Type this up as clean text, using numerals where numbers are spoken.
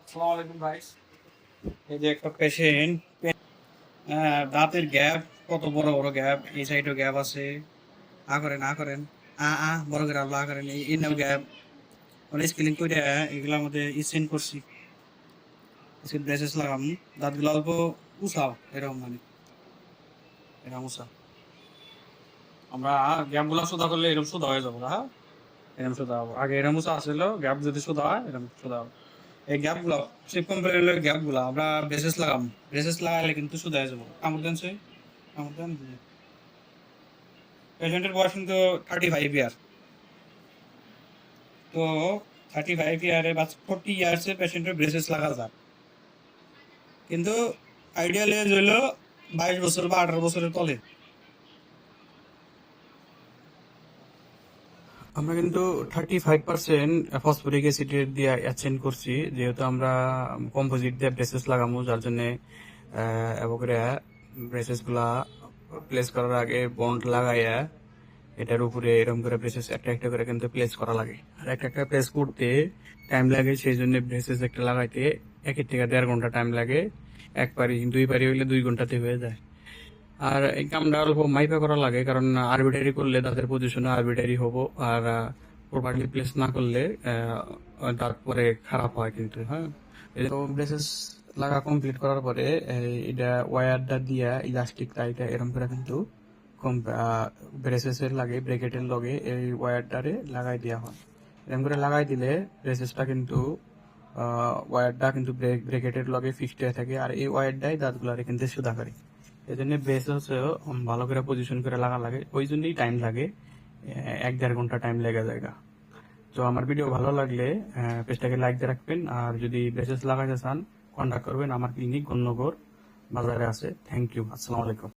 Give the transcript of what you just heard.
আসসালামু আলাইকুম ভাই। এই যে একটা পেশেন্ট, দাঁতের গ্যাপ, কত বড় বড় গ্যাপ, এই সাইডেও গ্যাপ আছে। করেন বড় করে আল্লাহ করেন, এই নাও গ্যাপ। মানে স্কেলিং করে এগুলোর মধ্যে সেন্ড করছি, আজকে ব্রেসেস লাগাম। দাঁতগুলো অল্প উঁচাও, এরকম মানে এরকম উঁচা। আমরা গ্যাপ গুলা সোজা করলে এরকম সোজা হয়ে যাবো, হ্যাঁ, এরকম সোজা হবো। আগে এরকম উঁচা আসছিল, গ্যাপ যদি সোজা হয় এরকম সোজা হবে। এই গ্যাপ গুলো শিপ কোম্পানির গ্যাপ গুলা আমরা ব্রেসেস লাগাম। ব্রেসেস লাগাইলে কিন্তু সোজা হয়ে যাবো। কামড় দেন সে, কামড় দেন। পেশেন্টের বয়স কিন্তু 35 ইয়ার। তো 35 ইয়ারে বা 40 ইয়ার্সে পেশেন্টের ব্রেসেস লাগা যায়, কিন্তু আইডিয়াল এজ হইলো 22 বছর বা 18 বছরের তলে। আমরা কিন্তু 35% ফসফরিক অ্যাসিড দিয়ে অ্যাচেন্ড করছি, যেহেতু আমরা কম্পোজিট দিয়ে ব্রেসেস লাগামো, যার জন্য এবারে ব্রেসেস গুলা প্লেস করার আগে বন্ড লাগাইয়া এটার উপরে এরকম করে ব্রেসেস একটা একটা করে কিন্তু প্লেস করা লাগে। আর একটা একটা প্লেস করতে টাইম লাগে, সেই জন্য ব্রেসেস একটা লাগাইতে 1 থেকে 1.5 ঘন্টা টাইম লাগে। এক পারি 2 পারি হইলে 2 ঘন্টাতে হয়ে যায়। আর এই কামটা অল্প মাইপা করা লাগে, কারণ আরবিটারি করলে দাঁতের পজিশনে আরবিটারি হবো, আর প্রপারলি প্লেস না করলে তারপরে খারাপ হয় কিন্তু, হ্যাঁ। তো ব্রেসেস লাগা কমপ্লিট করার পরে এটা ওয়্যারটা দিয়া ইলাস্টিক টাইটা এরকম করে কিন্তু ব্রেসেসের লাগে ব্রেকেটের লগে এই ওয়্যারটারে লাগাই দেওয়া হয়। এরকম করে লাগাই দিলে ব্রেসেসটা কিন্তু ওয়্যারটা কিন্তু ব্রেকেটের লগে ফিক্সড হয়ে থাকে, আর এই ওয়্যারটাই দাঁতগুলারে কিন্তু সুদা করে। এই জন্য ব্রেসেস ভালো করে পজিশন করে লাগা লাগে, ওই জন্যই টাইম লাগে, 1-1.5 ঘন্টা টাইম লেগে যায়। তো আমার ভিডিও ভালো লাগলে পেজটাকে লাইক দিয়ে রাখবেন, আর যদি ব্রেসেস লাগাইতে চান কন্ট্যাক্ট করবেন, আমার ক্লিনিক গণ্যগর বাজারে আছে। থ্যাংক ইউ, আসসালামু আলাইকুম।